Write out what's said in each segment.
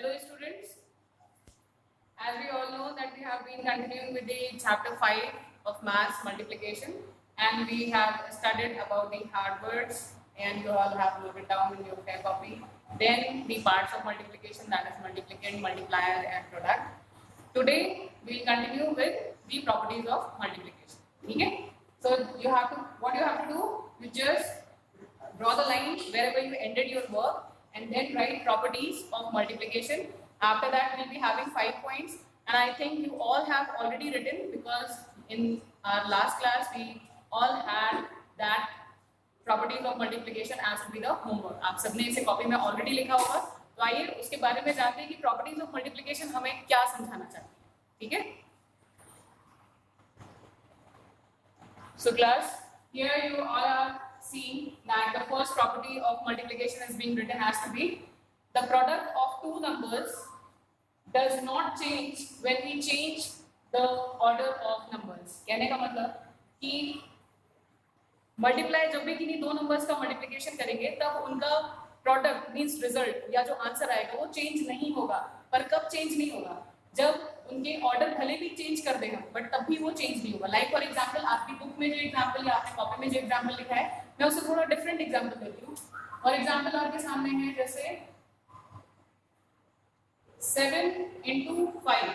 Hello students, as we all know that we have been continuing with the chapter 5 of maths multiplication, and we have studied about the hard words, and you all have noted down in your fair copy. Then the parts of multiplication, that is multiplicand, multiplier and product. Today we will continue with the properties of multiplication. Okay? So what you have to do, you just draw the line wherever you ended your work and then write properties of multiplication. After that, we'll be having 5 points, and I think you all have already written, because in our last class we all had that properties of multiplication as to be the homework. आप सबने इसे copy में already लिखा होगा, तो आइए उसके बारे में जानते हैं कि प्रॉपर्टीज ऑफ मल्टीप्लिकेशन हमें क्या समझाना चाहती है. ठीक है? So class, here you all are seeing that the first property of multiplication is being written as to be the product of two numbers does not change when we change the order of numbers. कहने का मतलब कि multiply जब भी किन्हीं दो numbers का multiplication करेंगे तब उनका प्रोडक्ट मींस रिजल्ट या जो आंसर आएगा वो चेंज नहीं होगा. पर कब चेंज नहीं होगा? जब उनके ऑर्डर भले भी चेंज कर देगा बट तब भी वो चेंज नहीं होगा. लाइक फॉर एग्जांपल, आपकी बुक में जो एग्जांपल या आपने कॉपी में जो एग्जांपल लिखा है, मैं उसे थोड़ा डिफरेंट एग्जांपल देती हूँ. और एग्जांपल आपके सामने है जैसे 7 into 5.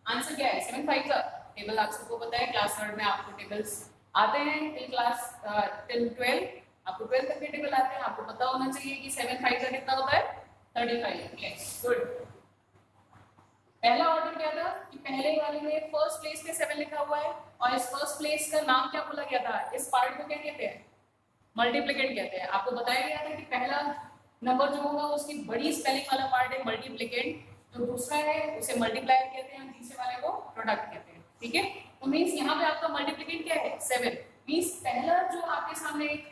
आंसर क्या है? 7 5 का टेबल आप सबको पता है. क्लास 3 में आपको टेबल्स आते हैं टिल 12. आपको 12 तक के टेबल आते हैं. आपको पता होना चाहिए कि 7 5 का कितना होता है? 35. Yes, good. पहला ऑर्डर क्या था कि पहले वाले में फर्स्ट प्लेस पे 7 लिखा हुआ है, और इस फर्स्ट प्लेस का नाम क्या बोला गया था? इस पार्ट को क्या कहते हैं? मल्टीप्लिकेंट कहते हैं. आपको बताया गया था कि पहला नंबर जो होगा उसकी बड़ी स्पेलिंग वाला पार्ट है मल्टीप्लिकेंट, जो दूसरा है उसे मल्टीप्लायर कहते हैं, तीसरे वाले को प्रोडक्ट कहते हैं. ठीक है? तो मींस यहाँ पे आपका मल्टीप्लिकेंट क्या है? 7. मींस पहला जो आपके सामने एक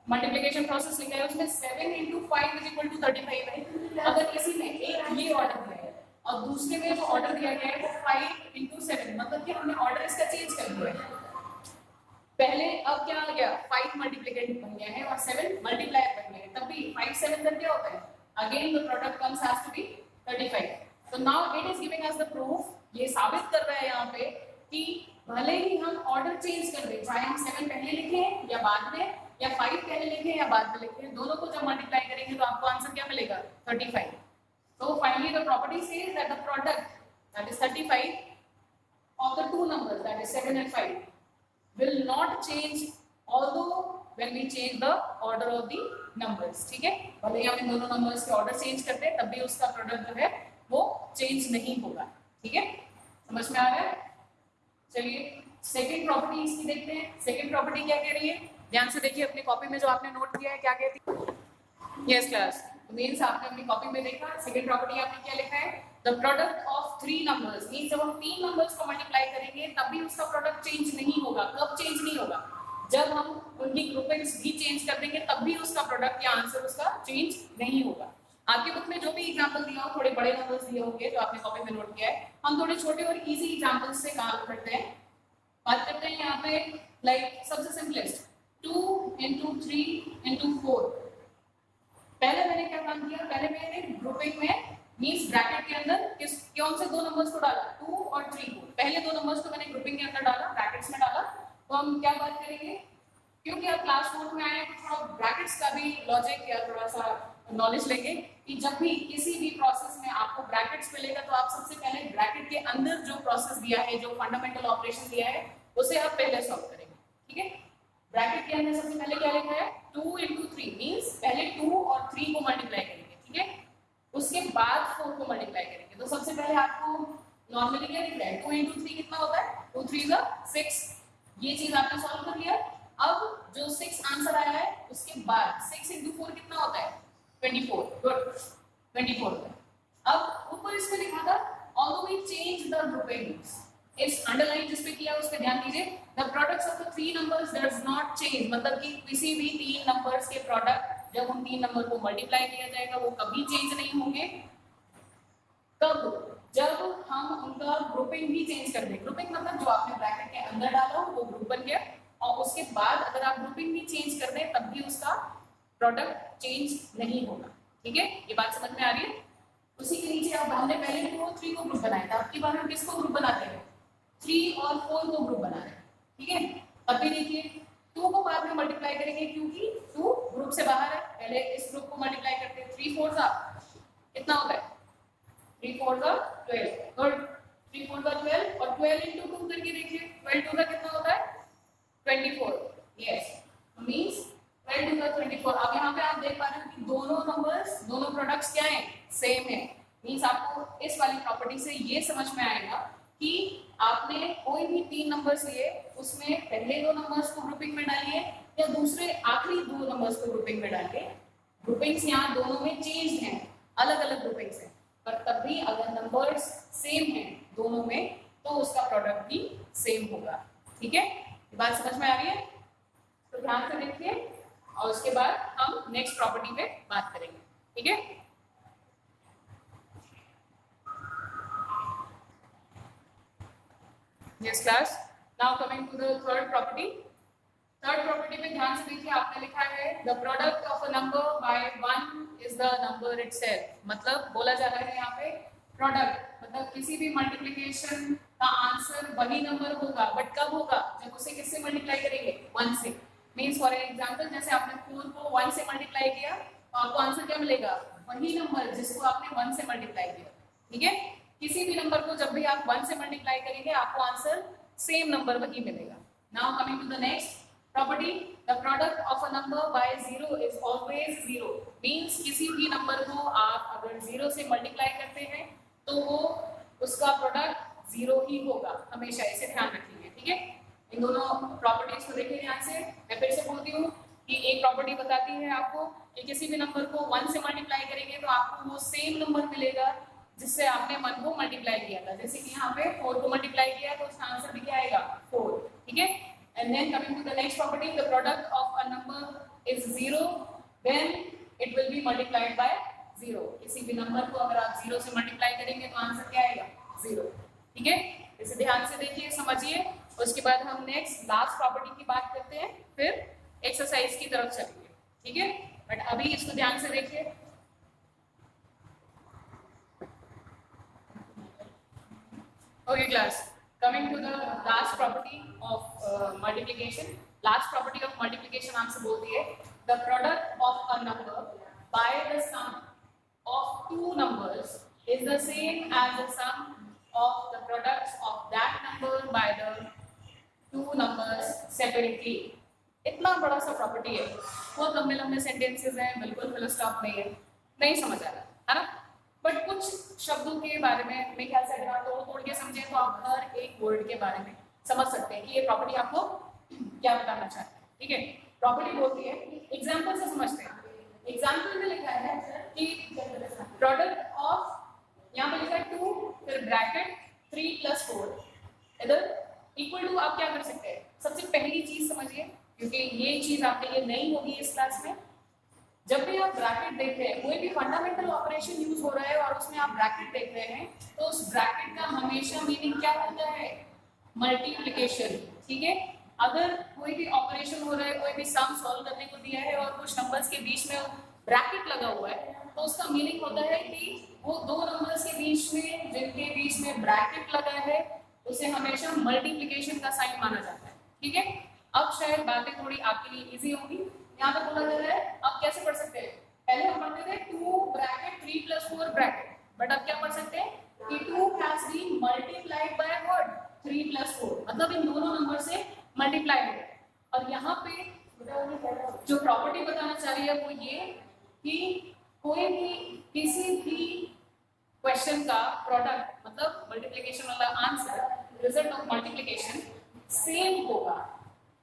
मल्टीप्लिकेशन प्रोसेस लिखा है उसमें 7 into 5 is equal to 35 है. अगर किसी ने एक ये ऑर्डर दिया है और दूसरे में जो ऑर्डर दिया गया है वो 5 into 7, मतलब कि हमने ऑर्डर इसका चेंज कर दिया है. पहले अब क्या आ गया? 5 मल्टीप्लिकेंट बन गया है और 7 मल्टीप्लायर बन गया है. तब भी 5 7 कर क्या होता है? Again the product comes has to be 35. तो now it is giving us the proof. ये साबित कर रहा है यहाँ पे कि भले ही हम ऑर्डर चेंज कर दें, चाहे हम 7 पहले लिखें या बाद में, या 5 पहले लिखें या बाद में लिखें, दोनों को जब मल्टीप्लाई करेंगे तो आपको आंसर क्या मिलेगा? 35. So finally the property says that the product, that is 35, of the two numbers, that is 7 and 5, will not change although when we change the order of the numbers. ठीक है? भले ही हम इन दोनों नंबर्स के order change करते हैं तब भी उसका प्रोडक्ट जो है वो चेंज नहीं होगा. ठीक है? समझ में आ रहा है? चलिए सेकेंड प्रॉपर्टी इसकी देखते हैं. सेकेंड प्रॉपर्टी क्या कह रही है? ध्यान से देखिए अपनी कॉपी में जो आपने नोट किया है क्या कहती है. यस क्लास, मीन्स आपने अपनी कॉपी में देखा. सेकेंड प्रॉपर्टी आपने क्या लिखा है? The product of 3 numbers. Means जब हम 3 नंबर्स को मल्टीप्लाई करेंगे तब भी उसका प्रोडक्ट चेंज नहीं होगा. कब चेंज नहीं होगा? जब हम उनकी ग्रुपिंग्स भी चेंज कर देंगे तब भी उसका प्रोडक्ट या आंसर उसका चेंज नहीं होगा. आपकी बुक में जो भी एग्जांपल दिया हो, थोड़े बड़े नंबर्स दिए होंगे जो आपने कॉपी में नोट किया है. हम थोड़े छोटे और इजी एग्जांपल्स से काम करते हैं. बात करते हैं यहाँ पे लाइक सबसे सिंपलेस्ट 2 into 3 into 4. पहले मैंने क्या काम किया? पहले मैंने ग्रुपिंग में मींस ब्रैकेट के अंदर कौन से दो नंबर्स को डाला? 2 और 3 को. पहले दो नंबर्स को मैंने ग्रुपिंग के अंदर डाला, ब्रैकेट्स में डाला. तो हम क्या बात करेंगे? क्योंकि आप क्लास 4 में आए तो थोड़ा ब्रैकेट्स का भी लॉजिक या थोड़ा सा नॉलेज लेंगे कि जब भी किसी भी प्रोसेस में आपको ब्रैकेट्स मिलेगा तो आप सबसे पहले ब्रैकेट के अंदर जो प्रोसेस दिया है, जो फंडामेंटल ऑपरेशन दिया है, उसे आप पहले सॉल्व करेंगे. ठीक है? ब्रैकेट के अंदर सबसे पहले क्या लिखा है? 2 into 3 मींस पहले 2 और 3 को मल्टीप्लाई करेंगे. ठीक है? उसके बाद 4 को मल्टीप्लाई करेंगे. तो सबसे पहले आपको नॉर्मली क्या दिख रहा है? 2 into 3 कितना होता है? 2 3 6. ये चीज आपने सॉल्व कर लिया. अब जो 6 आंसर आया है उसके बाद 6 into 4 कितना होता है? 24. गुड, 24 होता है. अब ऊपर इसमें लिखा था although we change the groupings, इस अंडरलाइन जिस पे किया उस पे ध्यान दीजिए. The products of the 3 numbers does not change, मतलब कि किसी भी 3 नंबर्स के प्रोडक्ट जब उन 3 नंबर को मल्टीप्लाई किया जाएगा वो कभी चेंज नहीं होंगे. कब? जब हम उनका ग्रुपिंग भी चेंज कर दें. ग्रुपिंग मतलब जो आपने ब्रैकेट के अंदर डाला हो वो ग्रुप बन गया, और उसके बाद अगर आप ग्रुपिंग भी चेंज कर दें तब भी उसका प्रोडक्ट चेंज नहीं होगा. ठीक है? ये बात समझ में आ रही है? उसी के नीचे अब हमने पहले 2 और 3 को ग्रुप बनाया था, अब की बार हम किसको ग्रुप बनाते हैं? 3 और 4 को ग्रुप बना रहे हैं, ठीक है। अब भी देखिए 2 को बाद में मल्टीप्लाई करेंगे क्योंकि 2 ग्रुप से बाहर है, पहले इस ग्रुप को मल्टीप्लाई करते हैं। 3 4 का कितना होता है? 3 4 का 12, गुड। 3 4 का 12 और 12 into 2 करके देखिए, 12 2 का कितना होता है? 24, यस, मींस 12 2 का 24। अब यहाँ पे आप देख पा रहे हो कि दोनों नंबर्स, दोनों प्रोडक्ट्स क्या हैं? सेम है। मींस आपको इस वाली प्रॉपर्टी से ये समझ में आएगा कि आपने कोई भी 3 नंबर्स लिए, उसमें पहले 2 नंबर्स को ग्रुपिंग में डालिए या दूसरे आखिरी 2 नंबर्स को ग्रुपिंग में डालिए। ग्रुपिंग्स यहाँ दोनों में चेंज हैं, अलग अलग ग्रुपिंग्स हैं, पर तब भी अगर नंबर्स सेम हैं दोनों में तो उसका प्रोडक्ट भी सेम होगा, ठीक है। ये बात समझ में आ रही है? तो ध्यान से देखिए और उसके बाद हम नेक्स्ट प्रॉपर्टी पे बात करेंगे, ठीक है। Yes class, now coming to the third property. Third property में ध्यान से देखिए, आपने लिखा है the product of a number bye 1 is the number itself. मतलब बोला जा रहा है यहाँ पे प्रोडक्ट मतलब किसी भी मल्टीप्लिकेशन का आंसर वही नंबर होगा, बट कब होगा? जब उसे किससे मल्टीप्लाई करेंगे? 1 से। मींस फॉर एग्जांपल जैसे आपने 4 को 1 से मल्टीप्लाई किया तो आपको आंसर क्या मिलेगा? वही नंबर जिसको आपने 1 से मल्टीप्लाई किया, ठीक है। किसी भी नंबर को जब भी आप 1 से मल्टीप्लाई करेंगे आपको आंसर सेम नंबर वही मिलेगा। Now coming to the next property, the product of a number by 0 is always 0। Means किसी भी नंबर को आप अगर 0 से मल्टीप्लाई करते हैं तो वो उसका प्रोडक्ट 0 ही होगा हमेशा, इसे ध्यान रखिए, ठीक है। इन दोनों प्रॉपर्टीज को देखिए ध्यान से। मैं फिर से बोलती हूँ कि एक प्रॉपर्टी बताती है आपको कि किसी भी नंबर को 1 से मल्टीप्लाई करेंगे तो आपको वो सेम नंबर मिलेगा जिससे आपने 1 को मल्टीप्लाई किया था। जैसे कि यहाँ पे 4 को मल्टीप्लाई किया तो उसका आंसर भी क्या आएगा? 4, ठीक है। And then coming to the next property, the product of a number is 0 when it will be multiplied by 0. किसी भी नंबर को अगर आप 0 से मल्टीप्लाई करेंगे तो आंसर क्या आएगा? 0, ठीक है। इसे ध्यान से देखिए, समझिए। उसके बाद हम नेक्स्ट लास्ट प्रॉपर्टी की बात करते हैं, फिर एक्सरसाइज की तरफ चलेंगे, ठीक है। बट अभी इसको ध्यान से देखिए। Okay class, coming to the last property of multiplication. Last property of multiplication आपसे बोलती है the product of a number by the sum of 2 numbers is the same as the sum of the products of that number by the 2 numbers separately. इतना बड़ा सा property है, बहुत लंबे लंबे सेंटेंसेस हैं, बिल्कुल फुल स्टॉप नहीं है, नहीं समझ आ रहा है ना। बट कुछ शब्दों के बारे में मेरे ख्याल से अगर आप तोड़ के समझे तो आप हर एक वर्ड के बारे में समझ सकते हैं कि ये प्रॉपर्टी आपको क्या बताना चाहते हैं, ठीक है। प्रॉपर्टी बोलती है, एग्जांपल से समझते हैं। एग्जांपल में लिखा है कि प्रोडक्ट ऑफ, यहाँ पे लिखा है 2 फिर ब्रैकेट 3 + 4 इधर इक्वल टू। आप क्या कर सकते हैं? सबसे पहली चीज समझिए, क्योंकि ये चीज आपके लिए नहीं होगी इस क्लास में। जब भी आप ब्रैकेट देख रहे हैं, कोई भी फंडामेंटल ऑपरेशन यूज हो रहा है और उसमें आप ब्रैकेट देख रहे हैं तो उस ब्रैकेट का हमेशा मीनिंग क्या होता है? मल्टीप्लिकेशन, ठीक है। अगर कोई भी ऑपरेशन हो रहा है, कोई भी सम सॉल्व करने को दिया है और कुछ नंबर्स के बीच में ब्रैकेट लगा हुआ है तो उसका मीनिंग होता है कि वो 2 नंबर्स के बीच में जिनके बीच में ब्रैकेट लगा है उसे हमेशा मल्टीप्लिकेशन का साइन माना जाता है, ठीक है। अब शायद बातें थोड़ी आपके लिए इजी होंगी। यहाँ पे बोला जा रहा है, अब कैसे पढ़ सकते हैं? पहले हम पढ़ते थे 2 ब्रैकेट 3 + 4 ब्रैकेट, बट अब क्या पढ़ सकते हैं कि 2 has been multiplied by what? 3 + 4, मतलब इन दोनों नंबर से मल्टीप्लाई हो गया। और यहाँ पे जो प्रॉपर्टी बताना चाह रही है वो ये कि कोई भी किसी भी क्वेश्चन का प्रोडक्ट मतलब मल्टीप्लिकेशन वाला answer, result of multiplication same होगा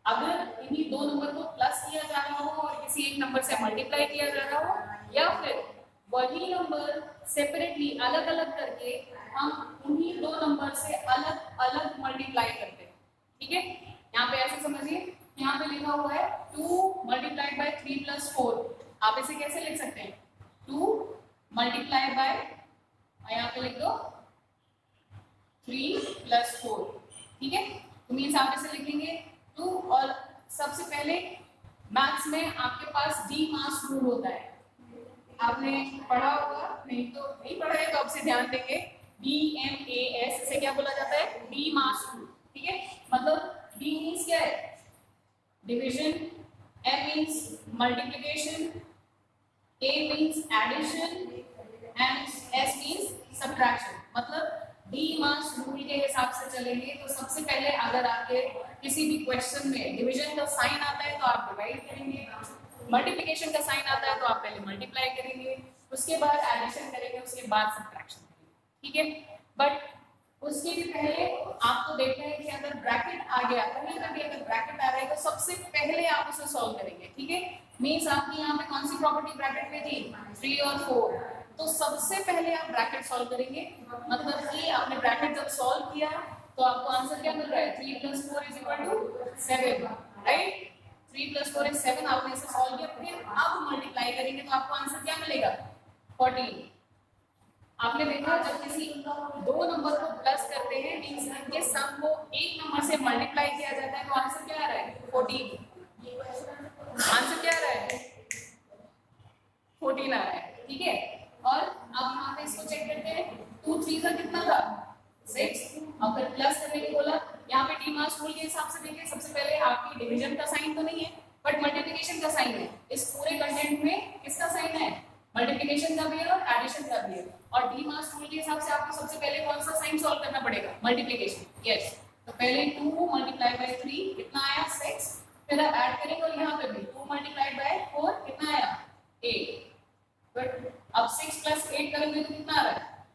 अगर इन्हीं 2 नंबर को प्लस किया जा रहा हो और किसी एक नंबर से मल्टीप्लाई किया जा रहा हो, या फिर वही नंबर सेपरेटली अलग अलग करके हम उन्हीं 2 नंबर से अलग अलग मल्टीप्लाई करते हैं, ठीक है। यहाँ पे ऐसे समझिए, यहाँ पे लिखा हुआ है 2 × 3 + 4। आप इसे कैसे लिख सकते हैं? 2 × यहाँ पे लिख दो 3 + 4, ठीक है। तो मीन्स आप इसे लिखेंगे 2, और सबसे पहले मैथ्स में आपके पास डी मास रूल होता है, आपने पढ़ा होगा नहीं तो नहीं पढ़ा है तो आपसे ध्यान देंगे, BMAS इसे क्या बोला जाता है, डी मास रूल, ठीक है। मतलब D मींस क्या है, division, M means multiplication, A means addition and S means subtraction. मतलब डी मास रूल के हिसाब से चलेंगे तो सबसे पहले अगर आपके किसी भी क्वेश्चन में डिवीजन का साइन आता है तो आप डिवाइड करेंगे, मल्टीप्लिकेशन का साइन आता है तो आप पहले मल्टीप्लाई करेंगे, उसके बाद एडिशन करेंगे, उसके बाद सब्ट्रैक्शन करेंगे, ठीक है। बट उसके भी पहले आपको देखना है कि अगर ब्रैकेट आ गया, कहीं ना कहीं अगर ब्रैकेट आ रहा है तो सबसे पहले आप उसे सॉल्व करेंगे, ठीक है। मींस आपकी यहाँ पे कौन सी प्रॉपर्टी ब्रैकेट में थी, 3 और 4, तो सबसे पहले आप ब्रैकेट सॉल्व करेंगे। मतलब कि आपने ब्रैकेट जब सॉल्व किया तो आपको आंसर क्या मिल रहा है, 3 + 4 = 7, राइट। 3 + 4 = 7, आपने इसे सॉल्व किया, फिर अब मल्टीप्लाई करेंगे तो आपको आंसर क्या मिलेगा, 14। आपने देखा जब किसी दो नंबर को प्लस करते हैं मींस इनके सम को एक नंबर से मल्टीप्लाई किया जाता है तो आंसर क्या आ रहा है, 14। आंसर क्या आ रहा है, 14 आ रहा है, ठीक है। और अब यहाँ पे इसको चेक करते हैं, 2 3 का कितना था, 6, और फिर प्लस करने को बोला। यहाँ पे डी मास रूल के हिसाब से देखिए, सबसे पहले आपकी डिवीजन का साइन तो नहीं है बट मल्टीप्लिकेशन का साइन है। इस पूरे कंटेंट में किसका साइन है, मल्टीप्लिकेशन का भी है और एडिशन का भी है। और डी मास रूल के हिसाब से आपको सबसे पहले कौन सा साइन सॉल्व करना पड़ेगा, मल्टीप्लिकेशन, यस। तो पहले 2 × 3 कितना आया, 6, फिर आप ऐड करेंगे और यहाँ पे भी 2 × 4 कितना आया, 8। बट अब 6 + 8 करेंगे तो कितना आ रहा है,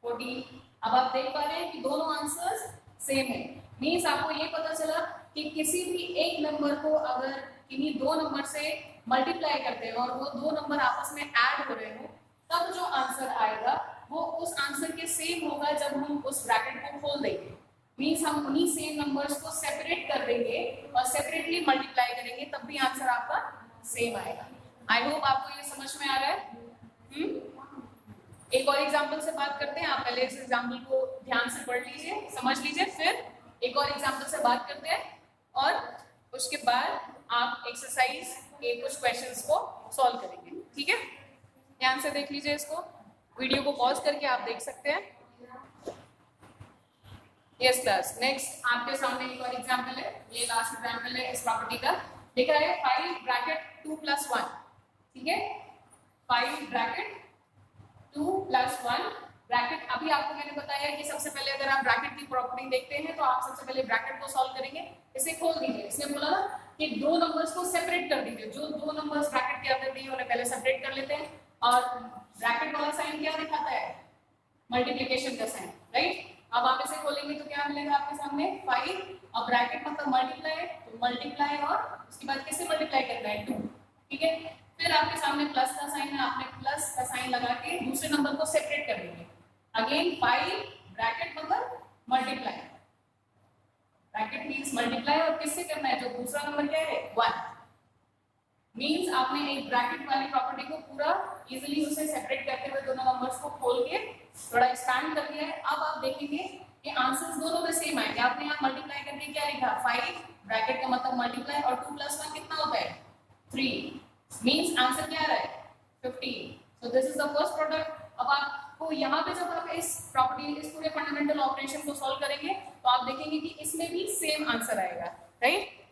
14। अब आप देख पा रहे हैं कि दोनों आंसर्स सेम है। मींस आपको ये पता चला कि किसी भी एक नंबर को अगर किन्हीं दो नंबर से मल्टीप्लाई करते हैं और वो दो नंबर आपस में ऐड हो रहे हो, तब जो आंसर आएगा वो उस आंसर के सेम होगा जब हम उस ब्रैकेट को खोल देंगे। मींस हम उन्हीं सेम नंबर्स को सेपरेट कर देंगे और सेपरेटली मल्टीप्लाई करेंगे, तब भी आंसर आपका सेम आएगा। आई होप आपको ये समझ में आ रहा है। एक और एग्जाम्पल से बात करते हैं। आप पहले इस एग्जाम्पल को ध्यान से पढ़ लीजिए, समझ लीजिए, फिर एक और एग्जाम्पल से बात करते हैं और उसके बाद आप एक्सरसाइज के कुछ क्वेश्चंस को सॉल्व करेंगे, ठीक है। ध्यान से देख लीजिए इसको, वीडियो को पॉज करके आप देख सकते हैं। यस क्लास, नेक्स्ट आपके सामने एक और एग्जाम्पल है, ये लास्ट एग्जाम्पल है इस प्रॉपर्टी का। लिखा है 5 × 2 + 1, ठीक है। 5 × 2 + 1 ब्रैकेट। अभी आपको मैंने बताया कि सबसे पहले अगर आप ब्रैकेट की प्रॉपर्टी देखते हैं तो आप सबसे पहले ब्रैकेट को सॉल्व करेंगे। इसे खोल दीजिए, इसने बोला ना कि दो नंबर्स को सेपरेट कर दीजिए, जो दो नंबर्स ब्रैकेट के अंदर दिए उन्हें पहले सेपरेट कर लेते हैं। और ब्रैकेट वाला साइन क्या दिखाता है, मल्टीप्लिकेशन का साइन, राइट। अब आप इसे खोलेंगे तो क्या मिलेगा आपके सामने, 5, और ब्रैकेट मतलब मल्टीप्लाई, तो मल्टीप्लाई और उसके बाद किससे मल्टीप्लाई करना है, 2, ठीक है। फिर आपके सामने प्लस का साइन है, आपने प्लस का साइन लगा के दूसरे नंबर को सेपरेट कर देंगे। अगेन 5 ब्रैकेट मतलब मल्टीप्लाई, ब्रैकेट मींस मल्टीप्लाई, और किससे करना है, जो दूसरा नंबर क्या है, 1। मींस आपने एक ब्रैकेट वाली प्रॉपर्टी को पूरा इजीली उसे सेपरेट करते हुए दोनों नंबर्स को खोल के थोड़ा एक्सपैंड कर दिया है। अब आप देखेंगे कि आंसर्स दोनों में सेम आएंगे। आपने यहाँ मल्टीप्लाई करके क्या लिखा, 5 ब्रैकेट का मतलब मल्टीप्लाई, और 2 + 1 कितना होता है, 3। मींस आंसर क्या आ रहा है, 15। So this is the first product. अब आपको यहाँ पे जब आप इस प्रॉपर्टी, इस पूरे फंडामेंटल ऑपरेशन को सॉल्व करेंगे तो आप देखेंगे कि इसमें भी सेम आंसर आएगा, राइट।